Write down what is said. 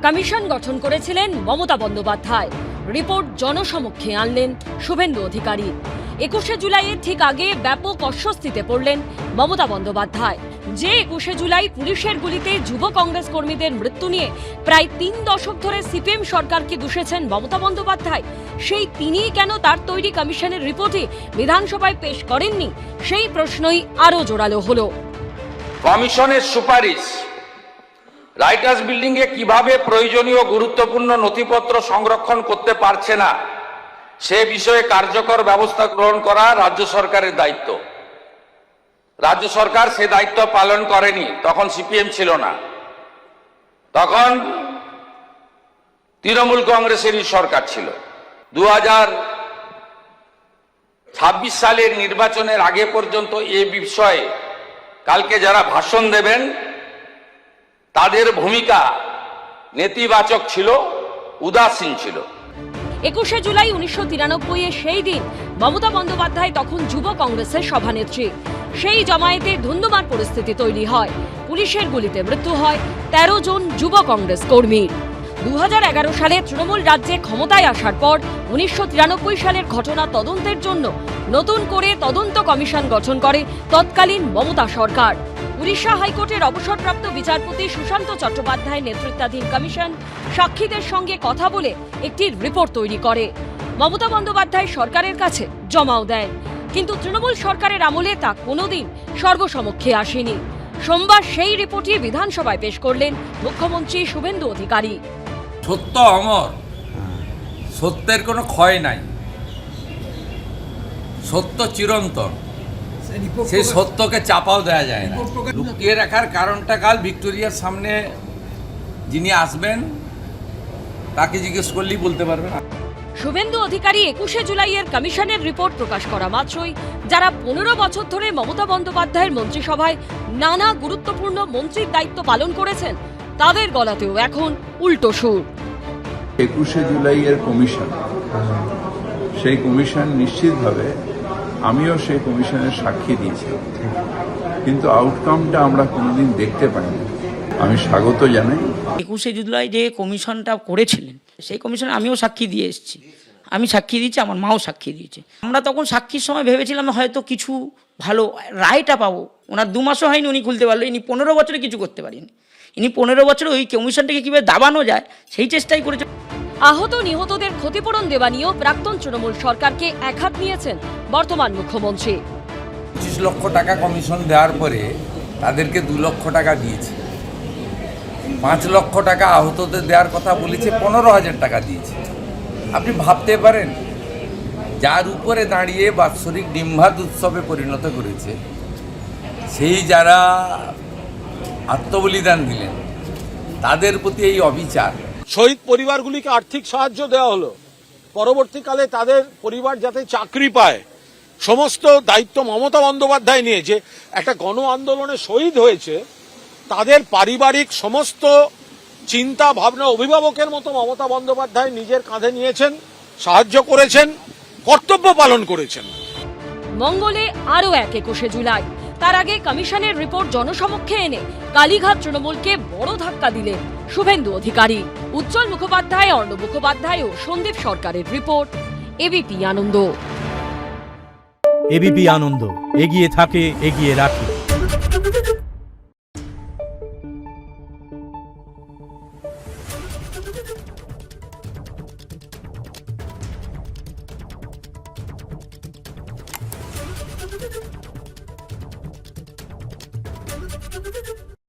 Commission গঠন করেছিলেন Mamata Bandyopadhyay. Report জনসমক্ষে আনলেন শুভেন্দু অধিকারী। 21শে জুলাইয়ের ঠিক আগে ব্যাপক অস্বস্তিতে পড়লেন মমতা বন্দ্যোপাধ্যায়। যে 21শে জুলাই পুলিশের গুলিতে যুব কংগ্রেস কর্মীদের মৃত্যু নিয়ে প্রায় 3 দশক ধরে সিপিএম সরকারকে দূষেছেন মমতা বন্দ্যোপাধ্যায়, সেই তিনিই কেন তার তৈরি কমিশনের রিপোর্টে বিধানসভায় পেশ করেননি, সেই প্রশ্নই আরও জোরালো হলো। কমিশনের সুপারিশ রাইটার্স বিল্ডিং এ কিভাবে প্রয়োজনীয় গুরুত্বপূর্ণ নথিপত্র সংরক্ষণ করতে পারছে না সে বিষয়ে কার্যকর ব্যবস্থা গ্রহণ করা রাজ্য সরকারের দায়িত্ব। রাজ্য সরকার সে দায়িত্ব পালন করেনি, তখন সিপিএম ছিল না, তখন তৃণমূল কংগ্রেসেরই সরকার ছিল। 2026 সালের নির্বাচনের আগে পর্যন্ত এ বিষয়ে কালকে যারা ভাষণ দেবেন তাদের ভূমিকা নেতিবাচক ছিল, উদাসীন ছিল। 21শে জুলাই 1993-এ সেই দিন মমতা বন্দ্যোপাধ্যায় তখন যুব কংগ্রেসের সভানেত্রী। সেই জমায়েতে ধুন্ধুমার পরিস্থিতি তৈরি হয়, পুলিশের গুলিতে মৃত্যু হয় 13 জন যুব কংগ্রেস কর্মীর। 2011 সালে তৃণমূল রাজ্যে ক্ষমতায় আসার পর 1993 সালের ঘটনা তদন্তের জন্য নতুন করে তদন্ত কমিশন গঠন করে তৎকালীন মমতা সরকার। উড়িষ্যা হাইকোর্টের অবসরপ্রাপ্ত বিচারপতি সুশান্ত চট্টোপাধ্যায় নেতৃত্বাধীন কমিশন সাক্ষীদের সঙ্গে কথা বলে একটি রিপোর্ট তৈরি করে, মমতা বন্দ্যোপাধ্যায় সরকারের কাছে জমাও দেন। কিন্তু তৃণমূল সরকারের আমলে তা কোনোদিন সর্বসমক্ষে আসেনি। সোমবার সেই রিপোর্টই বিধানসভায় পেশ করলেন মুখ্যমন্ত্রী শুভেন্দু অধিকারী। সত্য অমর, সত্যের কোনো ক্ষয় নাই, সত্য চিরন্তন, সেই সত্যকে চাপাও দেওয়া যায় না। লুকিয়ে রাখার কারণটা কাল ভিক্টোরিয়ার সামনে যিনি আসবেন তাকে জিজ্ঞেস করলেই বলতে পারবেন। শুভেন্দু অধিকারী 21শে জুলাইয়ের কমিশনের রিপোর্ট প্রকাশ করা মাত্রই যারা 15 বছর ধরে মমতা বন্দ্যোপাধ্যায়ের মন্ত্রিসভায় নানা গুরুত্বপূর্ণ মন্ত্রীর দায়িত্ব পালন করেছেন তাদের গলাতেও এখন উল্টো সুর। 21শে জুলাইয়ের কমিশন, সেই কমিশন নিশ্চিতভাবে আমিও সেই কমিশনের সাক্ষী দিয়েছিলাম, কিন্তু আউটকামটা আমরা কোনোদিন দেখতে পাইনি। আমি স্বাগত জানাই। 21শে জুলাই যে কমিশনটা করেছিলেন সেই কমিশনে আমিও সাক্ষী দিয়ে এসেছি, আমি সাক্ষী দিয়েছি, আমার মাও সাক্ষী দিয়েছে। আমরা তখন সাক্ষীর সময় ভেবেছিলাম হয়তো কিছু ভালো রায়টা পাবো। ওনার 2 মাসও হয়নি উনি খুলতে পারলো, ইনি 15 বছরে কিছু করতে পারেনি। ইনি 15 বছরে ওই কমিশনটাকে কীভাবে দাবানো যায় সেই চেষ্টাই করেছে। আহত নিহতদের ক্ষতিপূরণ দেওয়া নিয়েও প্রাক্তন তৃণমূল সরকারকে একহাত নিয়েছেন বর্তমান মুখ্যমন্ত্রী। 25 লক্ষ টাকা কমিশন দেওয়ার পরে তাদেরকে 2 লক্ষ টাকা দিয়েছে, 5 লক্ষ টাকা আহতদের দেওয়ার কথা বলেছে, 15,000 টাকা দিয়েছে। আপনি ভাবতে পারেন যার উপরে দাঁড়িয়ে বাৎসরিক ডিম্বাদ উৎসবে পরিণত করেছে, সেই যারা আত্মবলিদান দিলেন তাদের প্রতি এই অবিচার। শহীদ পরিবারগুলিকে আর্থিক সাহায্য দেওয়া হলো, পরবর্তীকালে তাদের পরিবার যাতে চাকরি পায় সমস্ত দায়িত্ব মমতা বন্দ্যোপাধ্যায় নিয়েছে। একটা গণ আন্দোলনে শহীদ হয়েছে, তাদের পারিবারিক সমস্ত চিন্তা ভাবনা অভিভাবকের মতো মমতা বন্দ্যোপাধ্যায় নিজের কাঁধে নিয়েছেন, সাহায্য করেছেন, কর্তব্য পালন করেছেন। মঙ্গলে আরও এক 21শে জুলাই। তার আগে কমিশনের রিপোর্ট জনসমক্ষে এনে কালীঘাট তৃণমূলকে বড় ধাক্কা দিলেন শুভেন্দু অধিকারী। উজ্জ্বল মুখোপাধ্যায়, অর্ণব মুখোপাধ্যায় ও সন্দীপ সরকারের রিপোর্ট, এবিপি আনন্দ। এবিপি আনন্দ, এগিয়ে থাকে, এগিয়ে রাখে। Thank you.